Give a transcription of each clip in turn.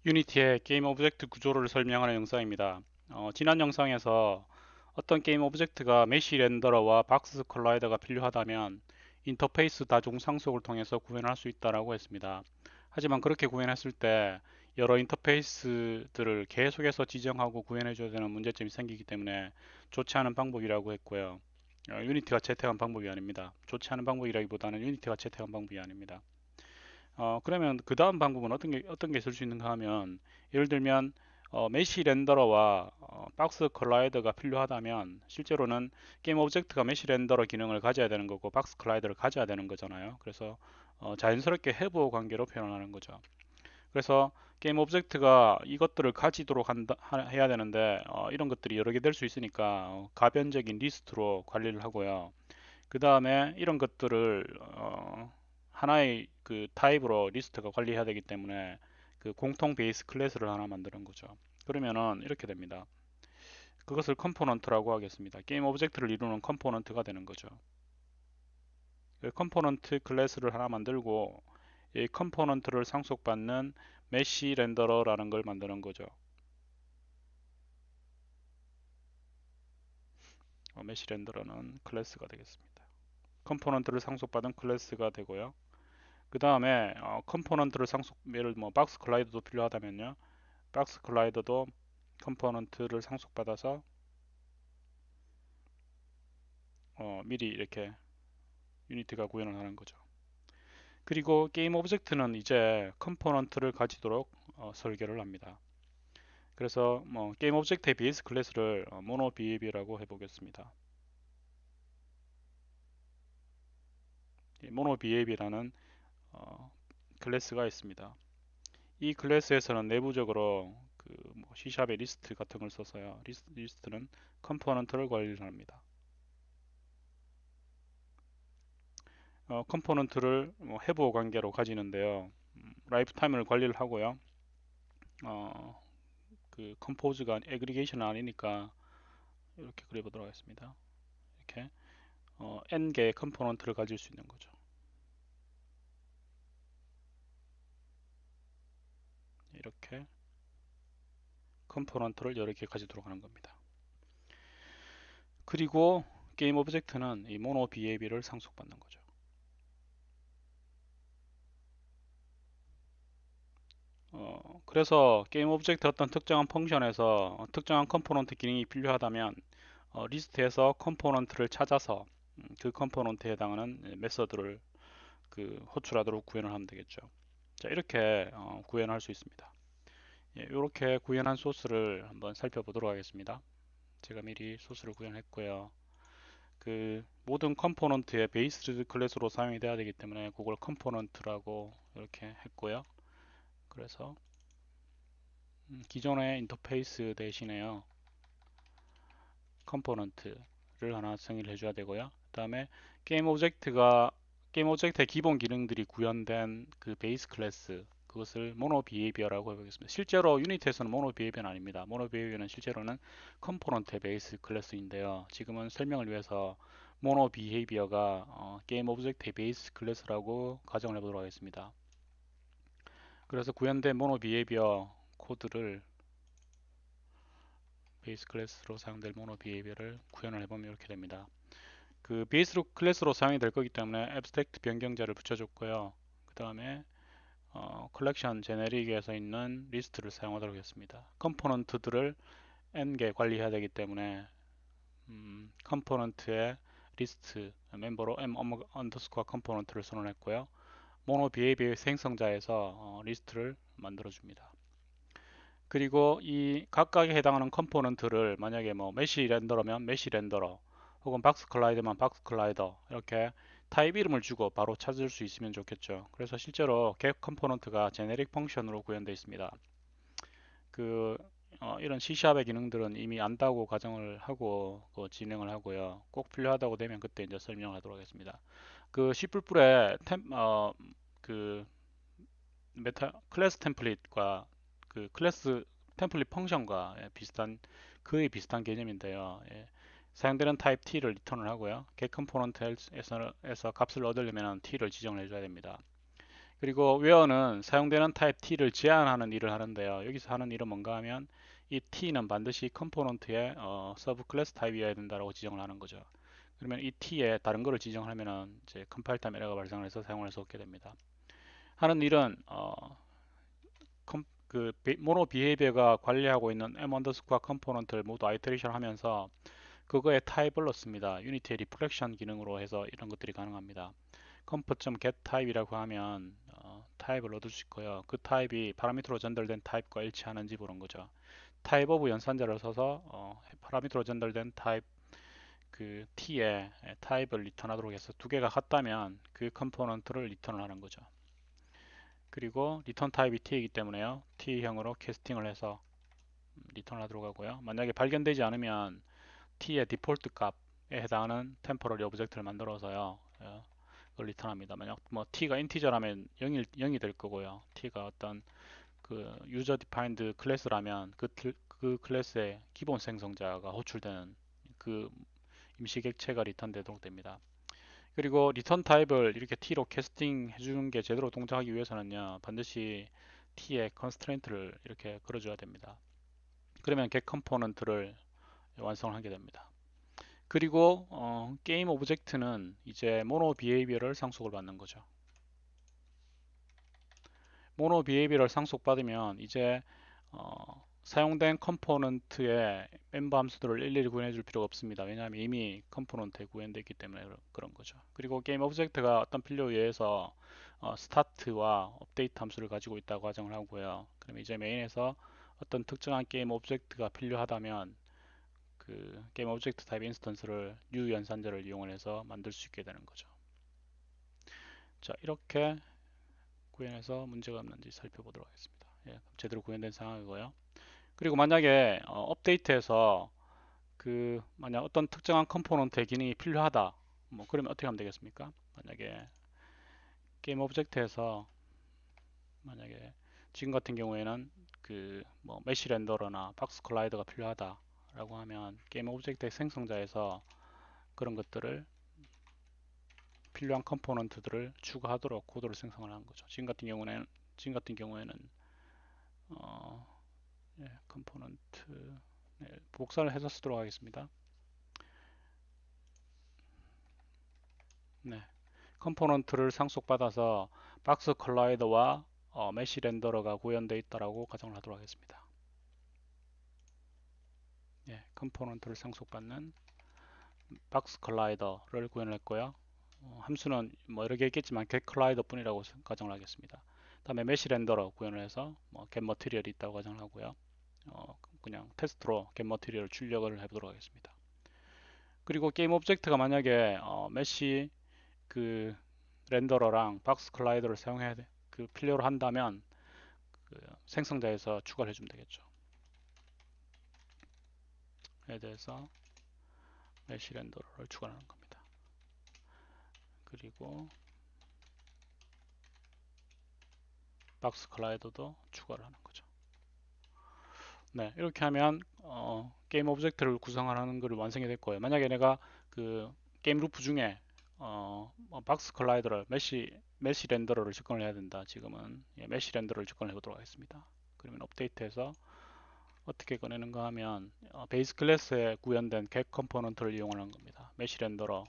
유니티의 게임 오브젝트 구조를 설명하는 영상입니다. 지난 영상에서 어떤 게임 오브젝트가 메쉬 렌더러와 박스 컬라이더가 필요하다면 인터페이스 다중 상속을 통해서 구현할 수 있다고 했습니다. 하지만 그렇게 구현했을 때 여러 인터페이스들을 계속해서 지정하고 구현해줘야 되는 문제점이 생기기 때문에 좋지 않은 방법이라고 했고요. 유니티가 채택한 방법이 아닙니다. 좋지 않은 방법이라기보다는 유니티가 채택한 방법이 아닙니다. 그러면 그 다음 방법은 어떤 게 있을 수 있는가 하면, 예를 들면 메쉬 렌더러와 박스 컬라이더가 필요하다면, 실제로는 게임 오브젝트가 메쉬 렌더러 기능을 가져야 되는 거고 박스 컬라이더를 가져야 되는 거잖아요. 그래서 자연스럽게 해부 관계로 표현하는 거죠. 그래서 게임 오브젝트가 이것들을 가지도록 해야 되는데, 이런 것들이 여러 개 될 수 있으니까 가변적인 리스트로 관리를 하고요. 그 다음에 이런 것들을 하나의 그 타입으로 리스트가 관리해야 되기 때문에 그 공통 베이스 클래스를 하나 만드는 거죠. 그러면은 이렇게 됩니다. 그것을 컴포넌트라고 하겠습니다. 게임 오브젝트를 이루는 컴포넌트가 되는 거죠. 그 컴포넌트 클래스를 하나 만들고 이 컴포넌트를 상속받는 메쉬 렌더러라는 걸 만드는 거죠. 메쉬 렌더러는 클래스가 되겠습니다. 컴포넌트를 상속받은 클래스가 되고요. 그 다음에 컴포넌트를 예를 뭐 박스 컬라이더도 필요하다면요. 박스 컬라이더도 컴포넌트를 상속받아서 미리 이렇게 유니티가 구현을 하는 거죠. 그리고 게임 오브젝트는 이제 컴포넌트를 가지도록 설계를 합니다. 그래서 뭐 게임 오브젝트의 베이스 클래스를 모노 비헤비어라고 해보겠습니다. 모노 비헤비어라는 클래스가 있습니다. 이 클래스에서는 내부적으로 그뭐 C샵의 리스트 같은 걸 써서요. 리스트는 컴포넌트를 관리를 합니다. 컴포넌트를 뭐 해부 관계로 가지는데요. 라이프 타임을 관리를 하고요. 어, 그 컴포즈가 애그리게이션은 아니니까 이렇게 그려보도록 하겠습니다. 이렇게 n 개의 컴포넌트를 가질 수 있는 거죠. 이렇게 컴포넌트를 여러 개 가지도록 하는 겁니다. 그리고 게임 오브젝트는 이 모노 비헤비어를 상속받는 거죠. 그래서 게임 오브젝트 어떤 특정한 펑션에서 특정한 컴포넌트 기능이 필요하다면 리스트에서 컴포넌트를 찾아서 그 컴포넌트에 해당하는 메서드를 그 호출하도록 구현을 하면 되겠죠. 자, 이렇게 구현할 수 있습니다. 예, 이렇게 구현한 소스를 한번 살펴보도록 하겠습니다. 제가 미리 소스를 구현했고요. 그 모든 컴포넌트의 베이스 클래스로 사용이 돼야 되기 때문에 그걸 컴포넌트라고 이렇게 했고요. 그래서 기존의 인터페이스 대신에요. 컴포넌트를 하나 정의를 해줘야 되고요. 그 다음에 게임 오브젝트가 게임 오브젝트의 기본 기능들이 구현된 그 베이스 클래스, 그것을 모노 비헤이비어라고 해보겠습니다. 실제로 유니티에서는 모노 비헤이비어는 아닙니다. 모노 비헤이비어는 실제로는 컴포넌트의 베이스 클래스인데요. 지금은 설명을 위해서 모노 비헤이비어가 게임 오브젝트의 베이스 클래스라고 가정을 해보도록 하겠습니다. 그래서 구현된 모노 비헤이비어 코드를 베이스 클래스로 사용될 모노 비헤이비어를 구현을 해보면 이렇게 됩니다. 그 베이스 클래스로 사용이 될 거기 때문에 abstract 변경자를 붙여줬고요. 그 다음에 컬렉션 제네릭에서 있는 리스트를 사용하도록 했습니다. 컴포넌트들을 n개 관리해야 되기 때문에 컴포넌트의 리스트 멤버로 m 언더스코어 컴포넌트를 선언했고요. 모노 비헤이비어 생성자에서 리스트를 만들어 줍니다. 그리고 이 각각에 해당하는 컴포넌트를 만약에 뭐 메쉬 렌더러면 메쉬 렌더러, 혹은 박스 컬라이더만 박스 컬라이더, 이렇게 타입 이름을 주고 바로 찾을 수 있으면 좋겠죠. 그래서 실제로 겟 컴포넌트가 제네릭 펑션으로 구현되어 있습니다. 그 이런 C샵의 기능들은 이미 안다고 가정을 하고 진행을 하고요. 꼭 필요하다고 되면 그때 이제 설명을 하도록 하겠습니다. 그 C++의 그 메타 클래스 템플릿과 그 클래스 템플릿 펑션과 비슷한 거의 비슷한 개념인데요. 예. 사용되는 타입 t를 리턴을 하고요. get 컴포넌트에서 값을 얻으려면 t를 지정을 해줘야 됩니다. 그리고 웨어는 사용되는 타입 t를 제한하는 일을 하는데요. 여기서 하는 일은 뭔가 하면 이 t는 반드시 컴포넌트의 서브 클래스 타입이어야 된다고 지정을 하는 거죠. 그러면 이 t에 다른 거를 지정하면은 이제 컴파일 타임 에러가 발생을 해서 사용할 수 없게 됩니다. 하는 일은 모노 비헤이비어가 관리하고 있는 m 언더스코어 컴포넌트를 모두 아이터레이션 하면서 그거의 타입을 넣습니다. 유니티의 리플렉션 기능으로 해서 이런 것들이 가능합니다. comp.get 타입이라고 하면 타입을 얻을 수 있고요. 그 타입이 파라미터로 전달된 타입과 일치하는지 보는 거죠. 타입 오브 연산자를 써서 파라미터로 전달된 타입 그 t에 타입을 리턴하도록 해서 두 개가 같다면 그 컴포넌트를 리턴을 하는 거죠. 그리고 리턴 타입이 t이기 때문에요. t형으로 캐스팅을 해서 리턴을 하도록 하고요. 만약에 발견되지 않으면 t의 디폴트 값에 해당하는 템포러리 오브젝트를 만들어서요. 그걸 리턴합니다. 만약 뭐 t가 인티저라면 0이 될 거고요. t가 어떤 그 유저 디파인드 클래스라면 그 클래스의 기본 생성자가 호출되는 그 임시 객체가 리턴되도록 됩니다. 그리고 리턴 타입을 이렇게 t로 캐스팅 해주는 게 제대로 동작하기 위해서는요. 반드시 t의 컨스트레인트를 이렇게 걸어줘야 됩니다. 그러면 get 컴포넌트를 완성을 하게 됩니다. 그리고 게임 오브젝트는 이제 모노 비헤이비어를 상속을 받는 거죠. 모노 비헤이비어를 상속받으면 이제 사용된 컴포넌트의 멤버 함수들을 일일이 구현해 줄 필요가 없습니다. 왜냐하면 이미 컴포넌트에 구현되어 있기 때문에 그런 거죠. 그리고 게임 오브젝트가 어떤 필요에 의해서 스타트와 업데이트 함수를 가지고 있다고 가정을 하고요. 그럼 이제 메인에서 어떤 특정한 게임 오브젝트가 필요하다면 그 게임 오브젝트 타입 인스턴스를 new 연산자를 이용해서 만들 수 있게 되는 거죠. 자, 이렇게 구현해서 문제가 없는지 살펴보도록 하겠습니다. 예, 제대로 구현된 상황이고요. 그리고 만약에 업데이트해서 그 만약 어떤 특정한 컴포넌트의 기능이 필요하다. 뭐 그러면 어떻게 하면 되겠습니까? 만약에 게임 오브젝트에서 만약에 지금 같은 경우에는 그 뭐 메시 렌더러나 박스 콜라이더가 필요하다라고 하면 게임 오브젝트의 생성자에서 그런 것들을 필요한 컴포넌트들을 추가하도록 코드를 생성을 하는 거죠. 지금 같은 경우에는 어, 컴포넌트 복사를 해서 쓰도록 하겠습니다. 네, 컴포넌트를 상속받아서 박스 컬라이더와 메시 렌더러가 구현되어 있다라고 가정을 하도록 하겠습니다. 예, 컴포넌트를 상속받는 박스 컬라이더를 구현을 했고요. 함수는 뭐 여러 개 있겠지만 get 컬라이더 뿐이라고 가정을 하겠습니다. 다음에 메시 렌더러 구현을 해서 뭐 get 머티리얼이 있다고 가정을 하고요. 그냥 테스트로 get 머티리얼 출력을 해보도록 하겠습니다. 그리고 게임 오브젝트가 만약에 메시 그 렌더러랑 박스 컬라이더를 사용해야 돼. 그 필요로 한다면 그 생성자에서 추가를 해주면 되겠죠. 에 대해서 메시 렌더러를 추가하는 겁니다. 그리고 박스 컬라이더도 추가를 하는 거죠. 네, 이렇게 하면 게임 오브젝트를 구성하는 것을 완성이 됐고요. 만약에 내가 그 게임 루프 중에 박스 컬라이더를 메시 렌더러를 접근을 해야 된다. 지금은 메시 렌더러를 접근을 해보도록 하겠습니다. 그러면 업데이트해서 어떻게 꺼내는가 하면 베이스 클래스에 구현된 get 컴포넌트를 이용하는 겁니다. 메시 렌더러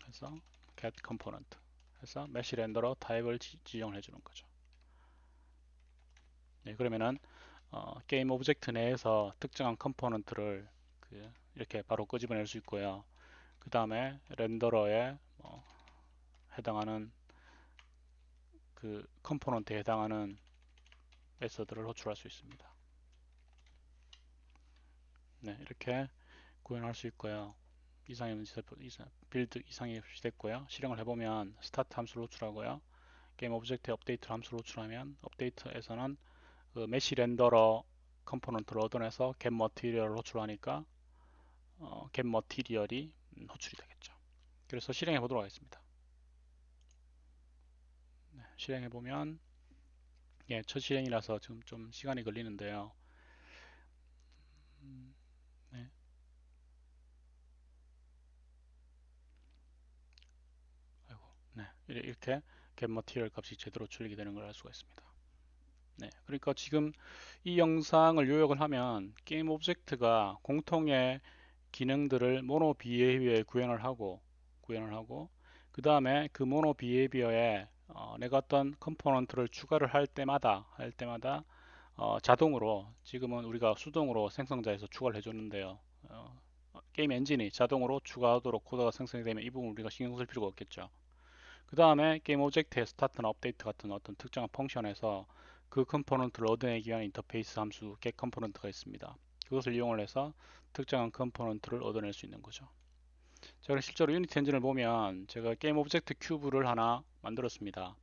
해서 get 컴포넌트 해서 메시 렌더러 타입을 지정을 해주는 거죠. 네, 그러면은 게임 오브젝트 내에서 특정한 컴포넌트를 이렇게 바로 끄집어낼 수 있고요. 그 다음에 렌더러에 해당하는 그 컴포넌트에 해당하는 메서드를 호출할 수 있습니다. 네, 이렇게 구현할 수 있고요. 빌드 이상이 됐고요. 실행을 해보면 스타트 함수를 호출하고요. 게임 오브젝트에 업데이트 함수를 호출하면 업데이트에서는 그 메시 렌더러 컴포넌트를 얻어내서 get 머티리얼을 호출하니까 get 머티리얼이 호출이 되겠죠. 그래서 실행해 보도록 하겠습니다. 네, 실행해 보면 예, 첫 실행이라서 지금 좀 시간이 걸리는데요. 네. 이렇게 get material 값이 제대로 출력이 되는 걸 알 수가 있습니다. 네, 그러니까 지금 이 영상을 요약을 하면 게임 오브젝트가 공통의 기능들을 모노 비헤이비어에 구현을 하고 그 다음에 그 모노 비헤이비어에 내가 어떤 컴포넌트를 추가를 할 때마다 자동으로 지금은 우리가 수동으로 생성자에서 추가를 해줬는데요. 게임 엔진이 자동으로 추가하도록 코드가 생성이 되면 이 부분 우리가 신경 쓸 필요가 없겠죠. 그 다음에 게임 오브젝트의 스타트나 업데이트 같은 어떤 특정한 펑션에서 그 컴포넌트를 얻어내기 위한 인터페이스 함수 get 컴포넌트가 있습니다. 그것을 이용을 해서 특정한 컴포넌트를 얻어낼 수 있는 거죠. 자, 그럼 실제로 유니티 엔진을 보면 제가 게임 오브젝트 큐브를 하나 만들었습니다.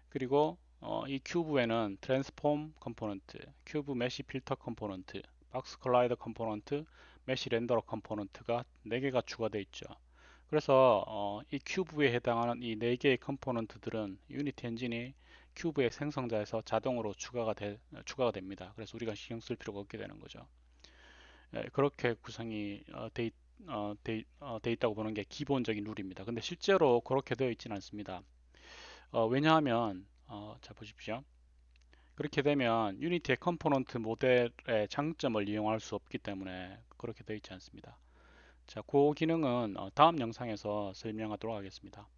그리고 이 큐브에는 트랜스폼 컴포넌트, 큐브 메시 필터 컴포넌트, 박스 컬라이더 컴포넌트, 메시 렌더러 컴포넌트가 4개가 추가되어 있죠. 그래서 이 큐브에 해당하는 이 4개의 컴포넌트들은 유니티 엔진이 큐브의 생성자에서 자동으로 추가가 됩니다. 그래서 우리가 신경 쓸 필요가 없게 되는 거죠. 그렇게 구성이 돼 있다고 보는 게 기본적인 룰입니다. 근데 실제로 그렇게 되어 있지는 않습니다. 왜냐하면 자 보십시오. 그렇게 되면 유니티의 컴포넌트 모델의 장점을 이용할 수 없기 때문에 그렇게 되어 있지 않습니다. 자, 그 기능은 다음 영상에서 설명하도록 하겠습니다.